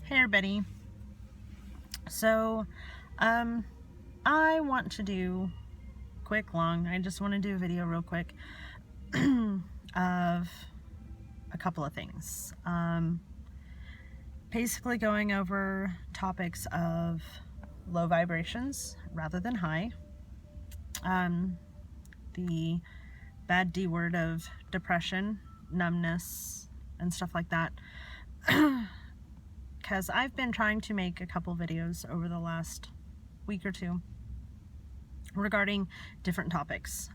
Hey everybody. So, I want to do I just want to do a video real quick of a couple of things. Basically going over topics of low vibrations rather than high. The bad D word of depression, numbness, and stuff like that. Because I've been trying to make a couple videos over the last week or two regarding different topics.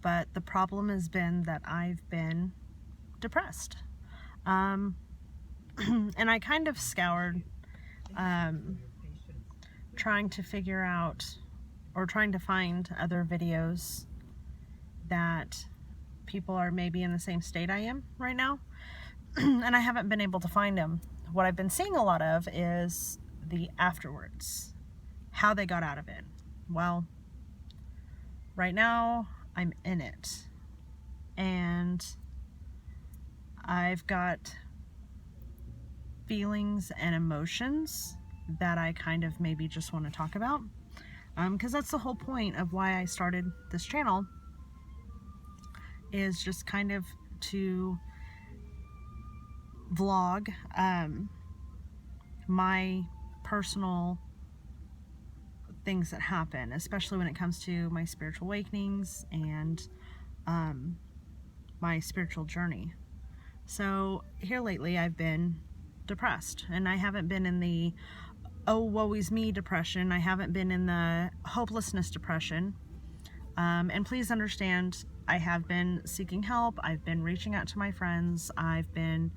But the problem has been that I've been depressed. And I kind of scoured trying to figure out or trying to find other videos that people are maybe in the same state I am right now. And I haven't been able to find them. What I've been seeing a lot of is the afterwards, how they got out of it. Well, right now I'm in it, and I've got feelings and emotions that I kind of maybe just want to talk about, because that's the whole point of why I started this channel, is just kind of to vlog my personal things that happen, especially when it comes to my spiritual awakenings and my spiritual journey. So here lately I've been depressed, and I haven't been in the oh woe is me depression. I haven't been in the hopelessness depression. And please understand, I have been seeking help. I've been reaching out to my friends. I've been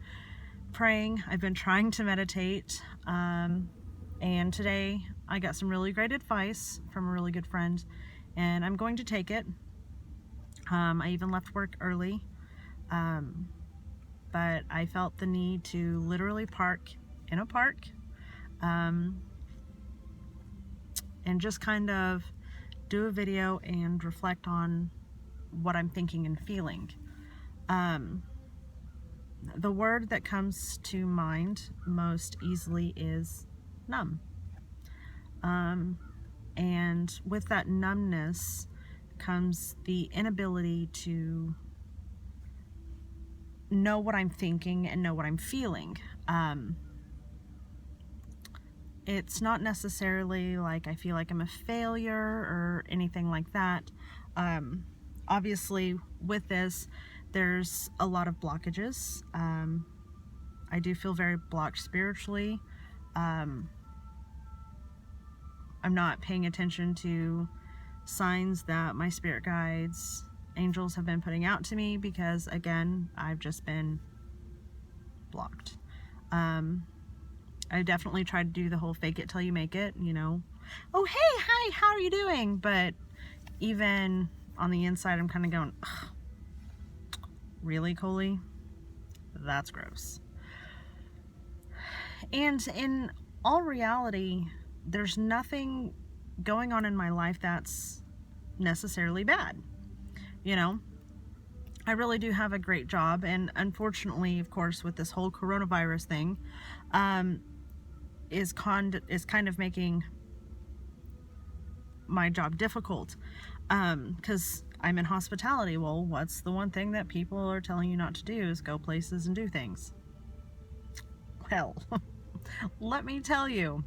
praying. I've been trying to meditate. And today I got some really great advice from a really good friend, and I'm going to take it. I even left work early, but I felt the need to literally park in a park and just kind of do a video and reflect on what I'm thinking and feeling. The word that comes to mind most easily is numb. And with that numbness comes the inability to know what I'm thinking and know what I'm feeling. It's not necessarily like I feel like I'm a failure or anything like that. Obviously with this, there's a lot of blockages. I do feel very blocked spiritually. I'm not paying attention to signs that my spirit guides, angels have been putting out to me, because again, I've just been blocked. I definitely tried to do the whole fake it till you make it, you know. Oh, hey, hi, how are you doing? But even on the inside, I'm kind of going, ugh, really, Coley? That's gross. And in all reality, there's nothing going on in my life that's necessarily bad. You know, I really do have a great job, and unfortunately, of course, with this whole coronavirus thing, is kind of making my job difficult, because I'm in hospitality. Well, what's the one thing that people are telling you not to do is go places and do things. Well, let me tell you,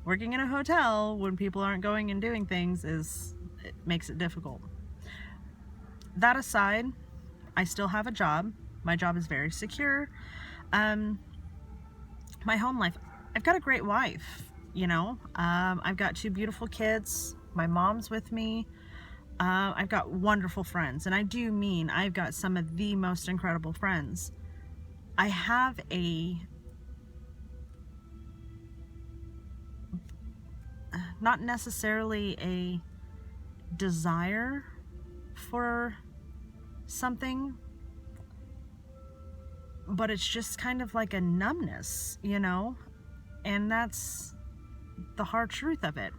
working in a hotel when people aren't going and doing things it makes it difficult. That aside, I still have a job. My job is very secure. My home life, I've got a great wife, you know. I've got 2 beautiful kids. My mom's with me. I've got wonderful friends, and I do mean I've got some of the most incredible friends. I have not necessarily a desire for something, but it's just kind of like a numbness, you know, and that's the hard truth of it.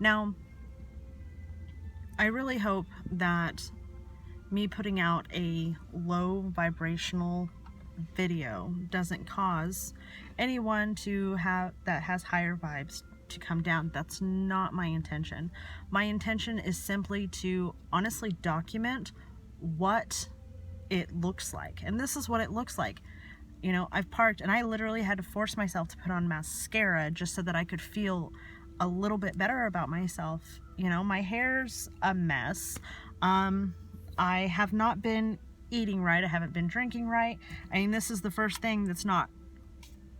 Now, I really hope that me putting out a low vibrational video doesn't cause anyone to have that has higher vibes to come down. That's not my intention. My intention is simply to honestly document what it looks like. And this is what it looks like. You know, I've parked and I literally had to force myself to put on mascara just so that I could feel a little bit better about myself. You know, my hair's a mess. I have not been eating right. I haven't been drinking right. I mean, this is the first thing that's not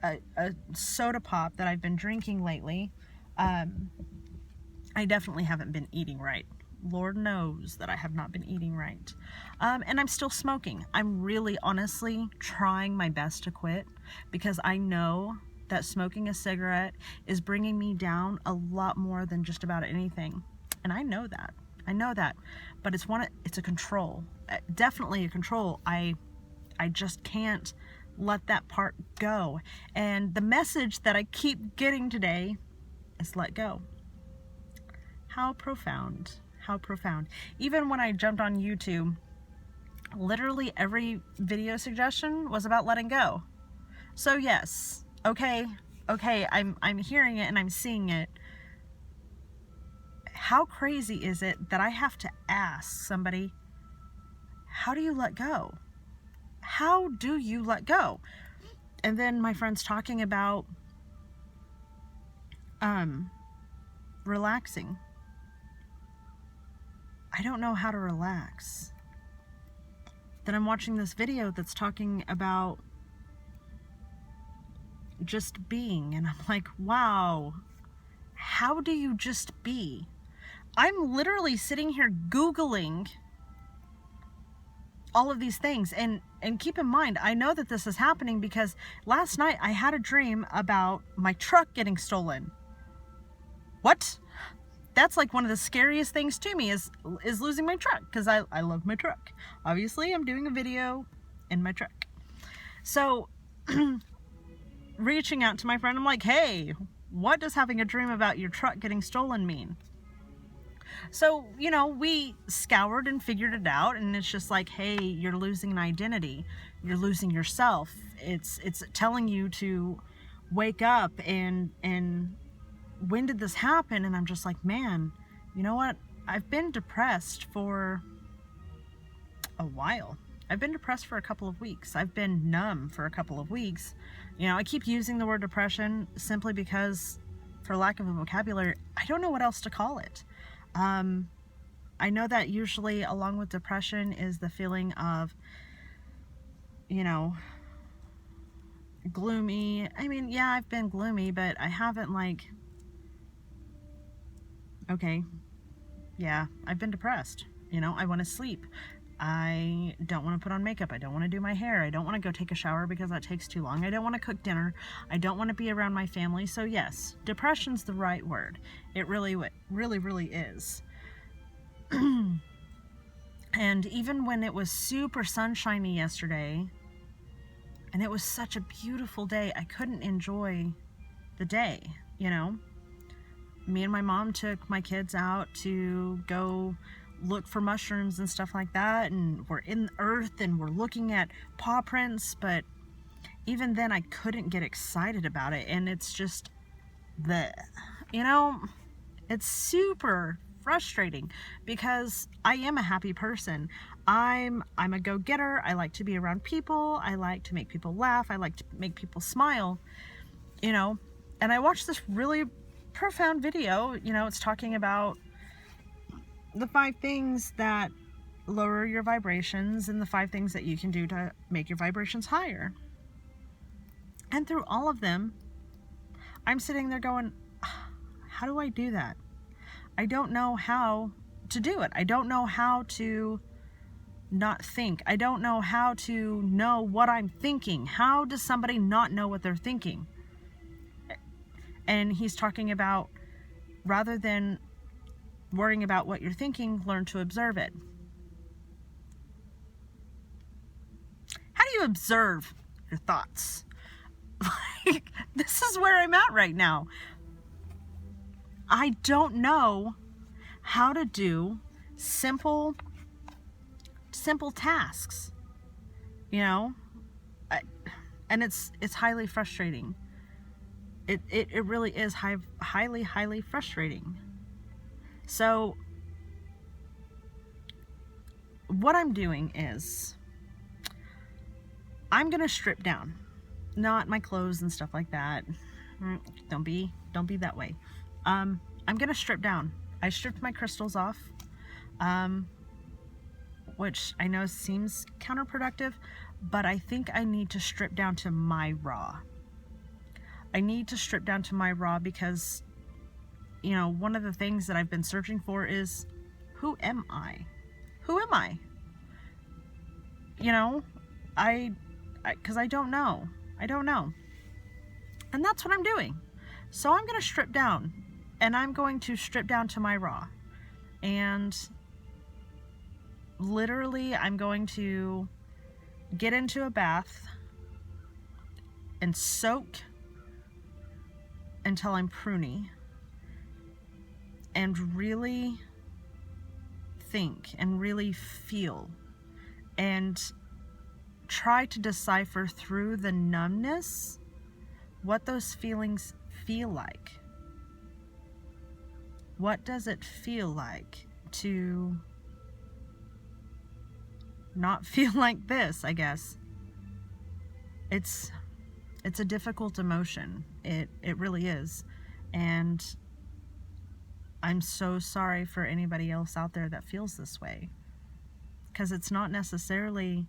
a soda pop that I've been drinking lately. I definitely haven't been eating right. Lord knows that I have not been eating right. And I'm still smoking. I'm really honestly trying my best to quit because I know that smoking a cigarette is bringing me down a lot more than just about anything. And I know that. But it's a control. Definitely a control. I just can't let that part go. And the message that I keep getting today is let go. How profound. How profound. Even when I jumped on YouTube, literally every video suggestion was about letting go. So yes, okay, I'm hearing it and I'm seeing it. How crazy is it that I have to ask somebody, how do you let go? How do you let go? And then my friend's talking about relaxing. I don't know how to relax. Then I'm watching this video that's talking about just being, and I'm like, wow, how do you just be? I'm literally sitting here Googling all of these things, and keep in mind, I know that this is happening because last night I had a dream about my truck getting stolen. What? That's like one of the scariest things to me is losing my truck, because I love my truck. Obviously, I'm doing a video in my truck. So reaching out to my friend, I'm like, hey, what does having a dream about your truck getting stolen mean? So, you know, we scoured and figured it out, and it's just like, hey, you're losing an identity. You're losing yourself. It's telling you to wake up, and when did this happen? And I'm just like, man, you know what? I've been depressed for a while. I've been depressed for a couple of weeks. I've been numb for a couple of weeks. You know, I keep using the word depression simply because, for lack of a vocabulary, I don't know what else to call it. I know that usually along with depression is the feeling of, you know, gloomy. I mean, yeah, I've been gloomy, but I haven't okay, yeah, I've been depressed. You know, I want to sleep. I don't want to put on makeup. I don't want to do my hair. I don't want to go take a shower because that takes too long. I don't want to cook dinner. I don't want to be around my family. So yes, depression's the right word. It really is. And even when it was super sunshiny yesterday, and it was such a beautiful day, I couldn't enjoy the day, you know? Me and my mom took my kids out to go look for mushrooms and stuff like that, and we're in the earth and we're looking at paw prints, but even then I couldn't get excited about it. And it's just you know, it's super frustrating because I am a happy person. I'm a go-getter. I like to be around people. I like to make people laugh. I like to make people smile, you know. And I watched this really profound video. You know, it's talking about the 5 things that lower your vibrations and the 5 things that you can do to make your vibrations higher. And through all of them, I'm sitting there going, how do I do that? I don't know how to do it. I don't know how to not think. I don't know how to know what I'm thinking. How does somebody not know what they're thinking? And he's talking about, rather than worrying about what you're thinking, learn to observe it. How do you observe your thoughts? Like, this is where I'm at right now. I don't know how to do simple tasks. You know, And it's highly frustrating. It really is highly frustrating. So what I'm doing is I'm gonna strip down, not my clothes and stuff like that. Don't be that way. I'm gonna strip down. I stripped my crystals off, which I know seems counterproductive, but I think I need to strip down to my raw. I need to strip down to my raw because, you know, one of the things that I've been searching for is, who am I? Who am I? You know, because I don't know. I don't know. And that's what I'm doing. So I'm going to strip down, and I'm going to strip down to my raw. And literally, I'm going to get into a bath and soak until I'm pruny, and really think and really feel and try to decipher through the numbness what those feelings feel like. What does it feel like to not feel like this, I guess? It's a difficult emotion. It really is. And I'm so sorry for anybody else out there that feels this way. Because it's not necessarily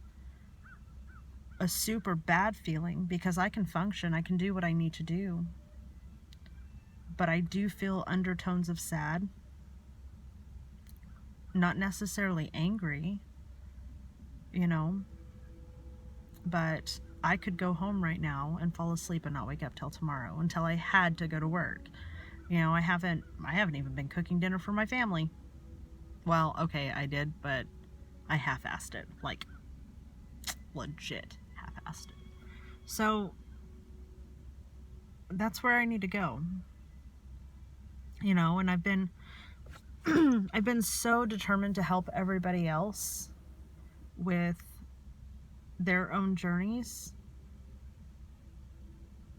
a super bad feeling, because I can function, I can do what I need to do. But I do feel undertones of sad. Not necessarily angry, you know. But I could go home right now and fall asleep and not wake up till tomorrow until I had to go to work. You know, I haven't even been cooking dinner for my family. Well, okay, I did, but I half-assed it. Like, legit half-assed it. So that's where I need to go. You know, and I've been I've been so determined to help everybody else with their own journeys.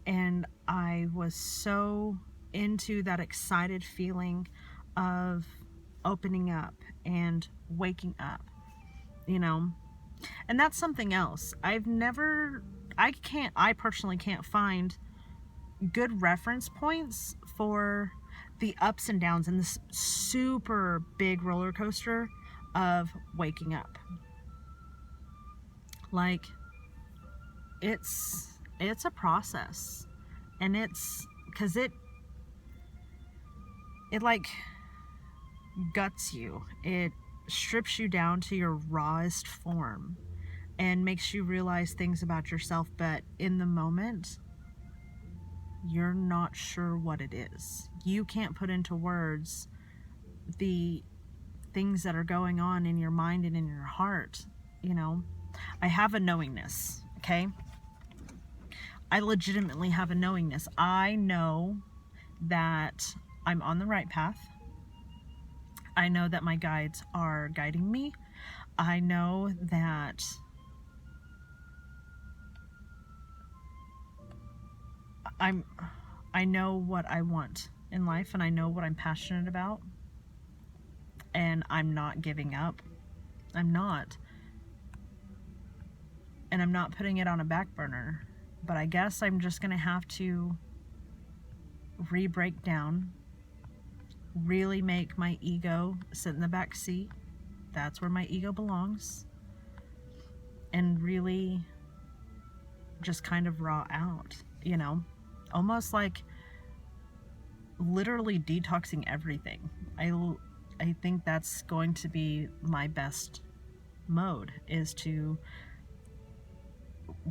And I was so into that excited feeling of opening up and waking up, you know. And that's something else. I personally can't find good reference points for the ups and downs in this super big roller coaster of waking up. Like, it's a process, and it's because it like guts you. It strips you down to your rawest form and makes you realize things about yourself, but in the moment you're not sure what it is. You can't put into words the things that are going on in your mind and in your heart, you know. I have a knowingness, okay? I legitimately have a knowingness. I know that I'm on the right path. I know that my guides are guiding me. I know that I know what I want in life, and I know what I'm passionate about. And I'm not giving up. I'm not. And I'm not putting it on a back burner. But I guess I'm just going to have to re-break down, really make my ego sit in the back seat. That's where my ego belongs. And really just kind of raw out, you know, almost like literally detoxing everything. I think that's going to be my best mode, is to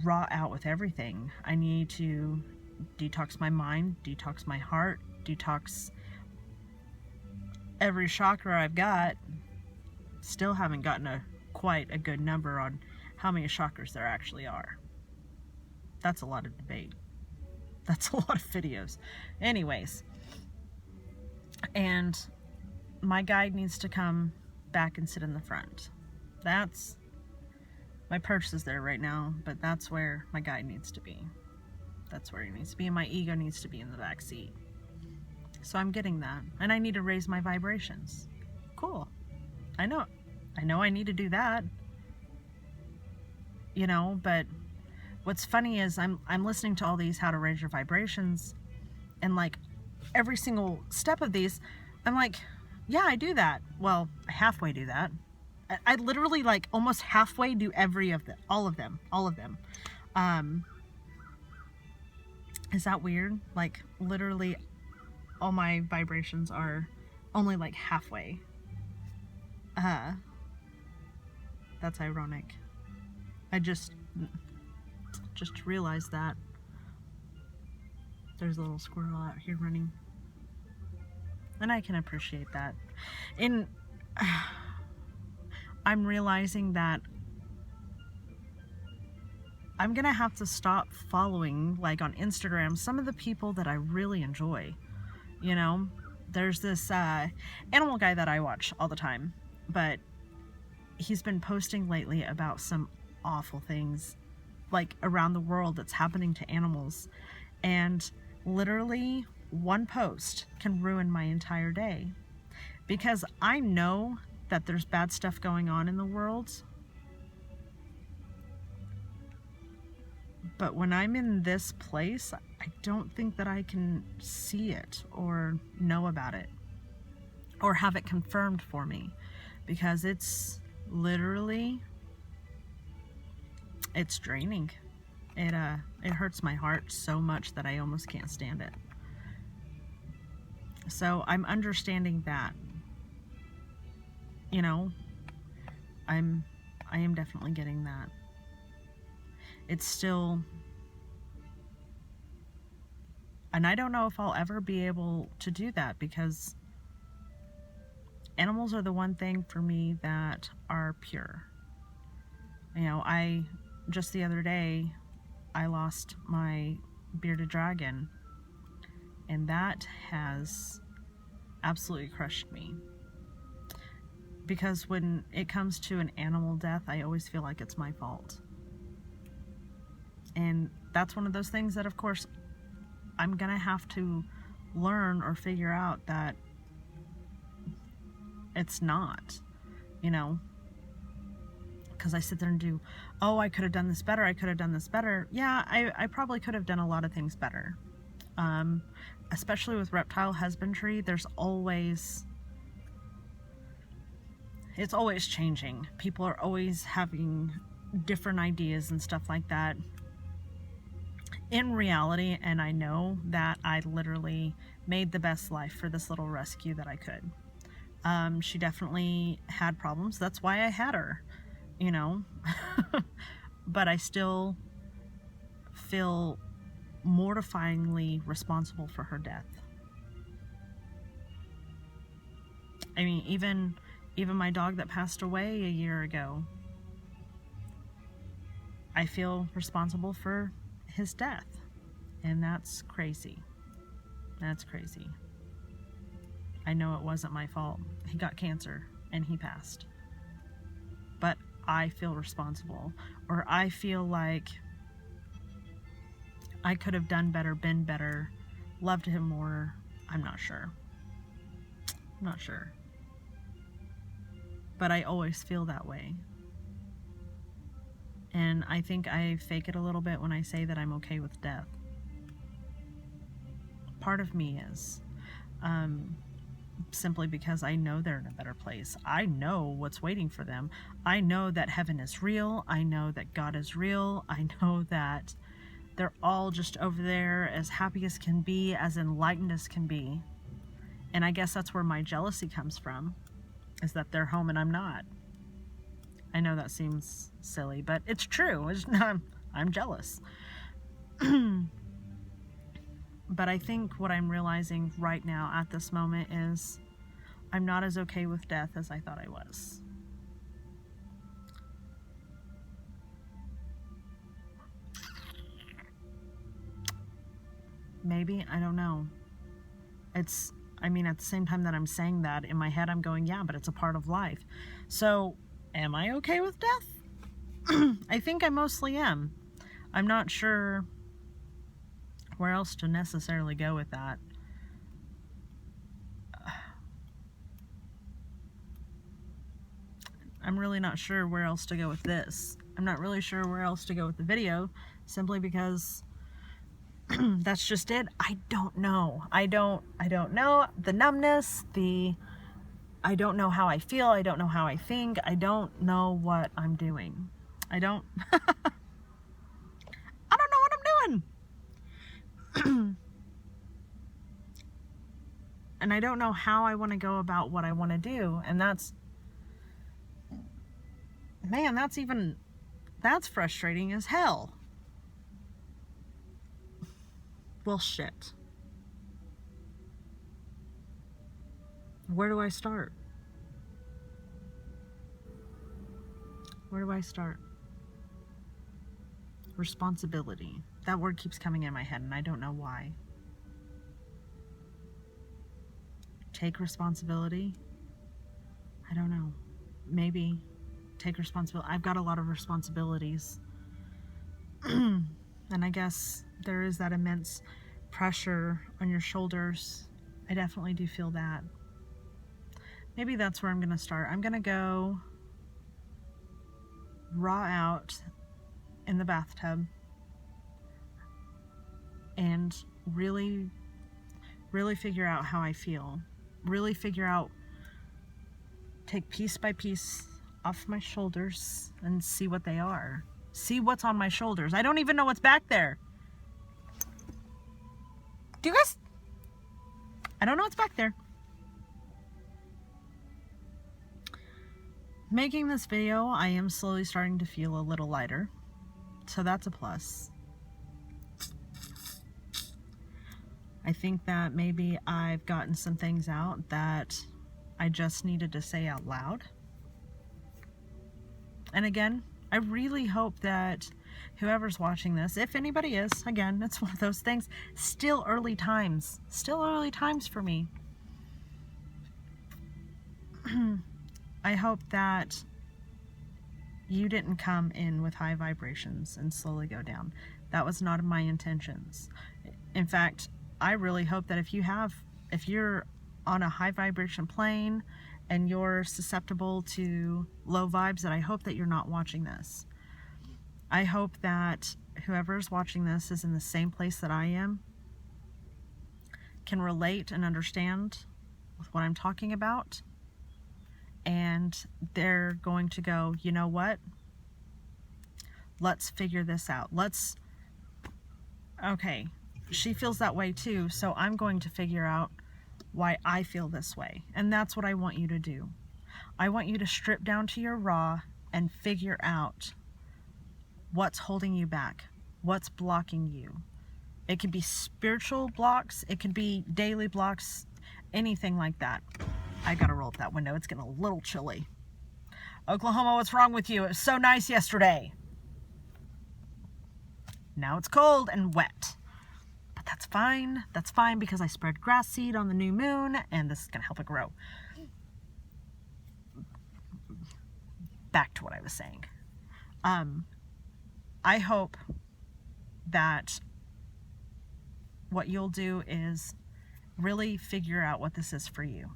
raw out with everything. I need to detox my mind, detox my heart, detox every chakra I've got. Still haven't gotten quite a good number on how many chakras there actually are. That's a lot of debate. That's a lot of videos. Anyways, and my guide needs to come back and sit in the front. That's My purse is there right now, but that's where my guy needs to be. That's where he needs to be, and my ego needs to be in the back seat. So I'm getting that, and I need to raise my vibrations. Cool. I know I need to do that. You know, but what's funny is I'm listening to all these how to raise your vibrations, and like every single step of these, I'm like, yeah, I do that. Well, I halfway do that. I literally like almost halfway do all of them. Is that weird? Like literally all my vibrations are only like halfway. That's ironic. I just realized that there's a little squirrel out here running, and I can appreciate that. I'm realizing that I'm gonna have to stop following, like on Instagram, some of the people that I really enjoy. You know, there's this animal guy that I watch all the time, but he's been posting lately about some awful things like around the world that's happening to animals, and literally one post can ruin my entire day, because I know that there's bad stuff going on in the world, but when I'm in this place, I don't think that I can see it or know about it or have it confirmed for me, because it's literally, it's draining. It hurts my heart so much that I almost can't stand it. So I'm understanding that, you know, I am definitely getting that. It's still, and I don't know if I'll ever be able to do that, because animals are the one thing for me that are pure. You know, just the other day, I lost my bearded dragon, and that has absolutely crushed me. Because when it comes to an animal death, I always feel like it's my fault. And that's one of those things that, of course, I'm gonna have to learn or figure out that it's not, you know, because I sit there and do, oh, I could have done this better, I could have done this better. Yeah, I probably could have done a lot of things better. Especially with reptile husbandry, it's always changing. People are always having different ideas and stuff like that. In reality, and I know that I literally made the best life for this little rescue that I could. She definitely had problems. That's why I had her, you know. But I still feel mortifyingly responsible for her death. I mean, even my dog that passed away a year ago, I feel responsible for his death, and that's crazy. That's crazy. I know it wasn't my fault. He got cancer and he passed, but I feel responsible, or I feel like I could have done better, been better, loved him more. I'm not sure. But I always feel that way. And I think I fake it a little bit when I say that I'm okay with death. Part of me is. Simply because I know they're in a better place. I know what's waiting for them. I know that heaven is real. I know that God is real. I know that they're all just over there as happy as can be, as enlightened as can be. And I guess that's where my jealousy comes from, is that they're home and I'm not. I know that seems silly, but it's true. I'm jealous. But I think what I'm realizing right now at this moment is I'm not as okay with death as I thought I was. Maybe, I don't know. At the same time that I'm saying that, in my head I'm going, yeah, but it's a part of life. So, am I okay with death? I think I mostly am. I'm not sure where else to necessarily go with that. I'm really not sure where else to go with this. I'm not really sure where else to go with the video, simply because that's just it. I don't know. I don't know. The numbness, I don't know how I feel. I don't know how I think. I don't know what I'm doing. I don't know what I'm doing. And I don't know how I want to go about what I want to do. And that's frustrating as hell. Well, shit. Where do I start? Where do I start? Responsibility. That word keeps coming in my head and I don't know why. Take responsibility? I don't know. Maybe take responsibility. I've got a lot of responsibilities. And I guess there is that immense pressure on your shoulders. I definitely do feel that. Maybe that's where I'm going to start. I'm going to go raw out in the bathtub and really figure out how I feel. Really figure out, take piece by piece off my shoulders and see what they are. See what's on my shoulders. I don't even know what's back there. Do you guys? I don't know what's back there. Making this video, I am slowly starting to feel a little lighter. So that's a plus. I think that maybe I've gotten some things out that I just needed to say out loud. And again, I really hope that whoever's watching this, if anybody is, again, it's one of those things, still early times for me. I hope that you didn't come in with high vibrations and slowly go down. That was not my intentions. In fact, I really hope that if you're on a high vibration plane and you're susceptible to low vibes, that I hope that you're not watching this. I hope that whoever's watching this is in the same place that I am, can relate and understand with what I'm talking about, and they're going to go, you know what? Let's figure this out. Okay, she feels that way too, so I'm going to figure out why I feel this way. And that's what I want you to do. I want you to strip down to your raw and figure out what's holding you back, what's blocking you. It could be spiritual blocks, it could be daily blocks, anything like that. I gotta roll up that window. It's getting a little chilly. Oklahoma, what's wrong with you? It was so nice yesterday. Now it's cold and wet. But that's fine. That's fine because I spread grass seed on the new moon and this is gonna help it grow. Back to what I was saying. I hope that what you'll do is really figure out what this is for you.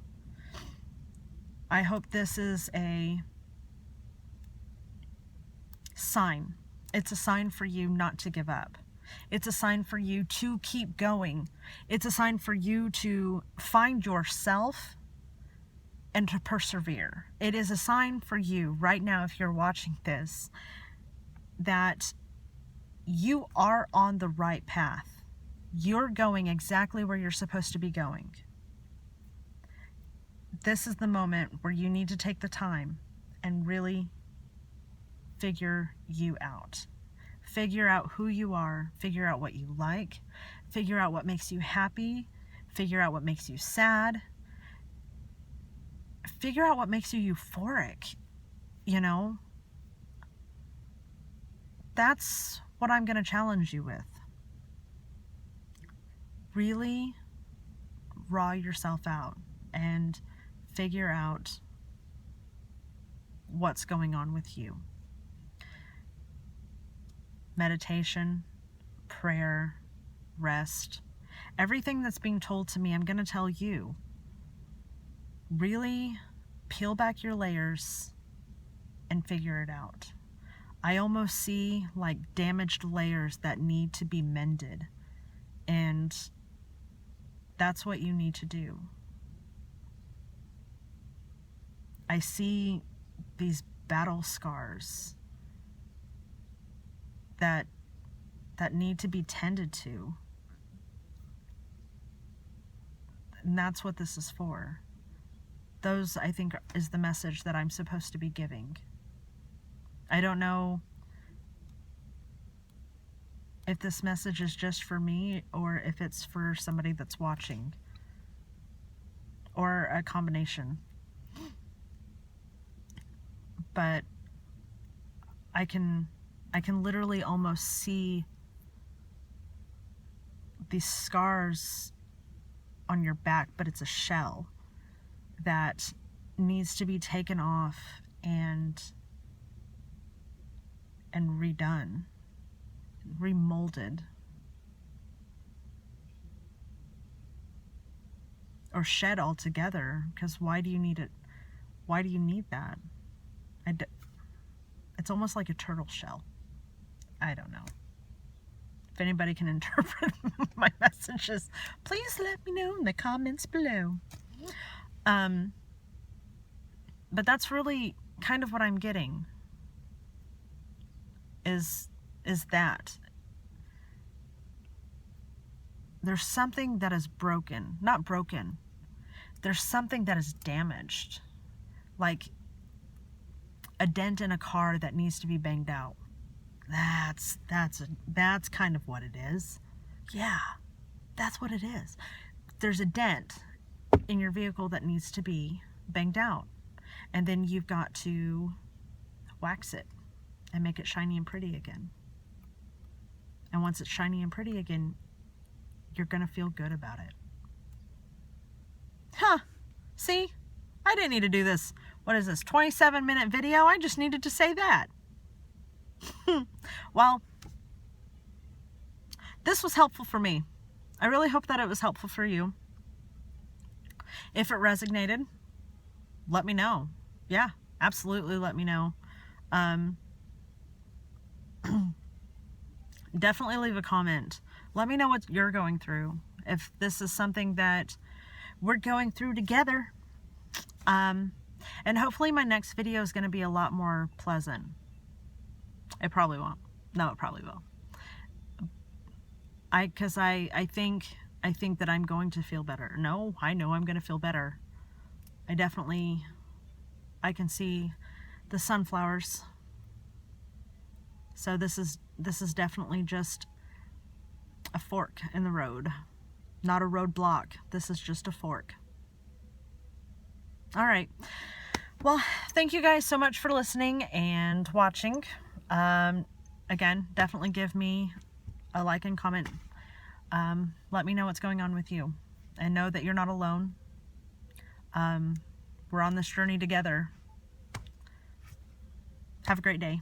I hope this is a sign. It's a sign for you not to give up. It's a sign for you to keep going. It's a sign for you to find yourself and to persevere. It is a sign for you right now, if you're watching this, that you are on the right path. You're going exactly where you're supposed to be going. This is the moment where you need to take the time and really figure you out. Figure out who you are, figure out what you like, figure out what makes you happy, figure out what makes you sad, figure out what makes you euphoric, you know? That's what I'm going to challenge you with. Really raw yourself out and figure out what's going on with you. meditation, prayer, rest, everything that's being told to me, I'm going to tell you. Really peel back your layers and figure it out. I almost see like damaged layers that need to be mended. And that's what you need to do. I see these battle scars that need to be tended to. And that's what this is for. Those, I think, is the message that I'm supposed to be giving. I don't know if this message is just for me or if it's for somebody that's watching, or a combination. But I can literally almost see these scars on your back, but it's a shell that needs to be taken off and redone, remolded, or shed altogether. Because why do you need it? Why do you need that? It's almost like a turtle shell. I don't know. If anybody can interpret my messages, please let me know in the comments below. But that's really kind of what I'm getting, is that there's something that is broken. Not broken. There's something that is damaged. Like a dent in a car that needs to be banged out. That's kind of what it is. Yeah, that's what it is. There's a dent in your vehicle that needs to be banged out. And then you've got to wax it and make it shiny and pretty again. And once it's shiny and pretty again, you're going to feel good about it. Huh. See? I didn't need to do this. What is this? 27-minute video? I just needed to say that. Well, this was helpful for me. I really hope that it was helpful for you. If it resonated, let me know. Yeah, absolutely let me know. Definitely leave a comment. Let me know what you're going through. If this is something that we're going through together. And hopefully my next video is going to be a lot more pleasant. It probably won't. No, it probably will. Because I think that I'm going to feel better. No, I know I'm going to feel better. I can see the sunflowers. So this is definitely just a fork in the road. Not a roadblock. This is just a fork. All right. Well, thank you guys so much for listening and watching. Again, definitely give me a like and comment. Let me know what's going on with you. And know that you're not alone. We're on this journey together. Have a great day.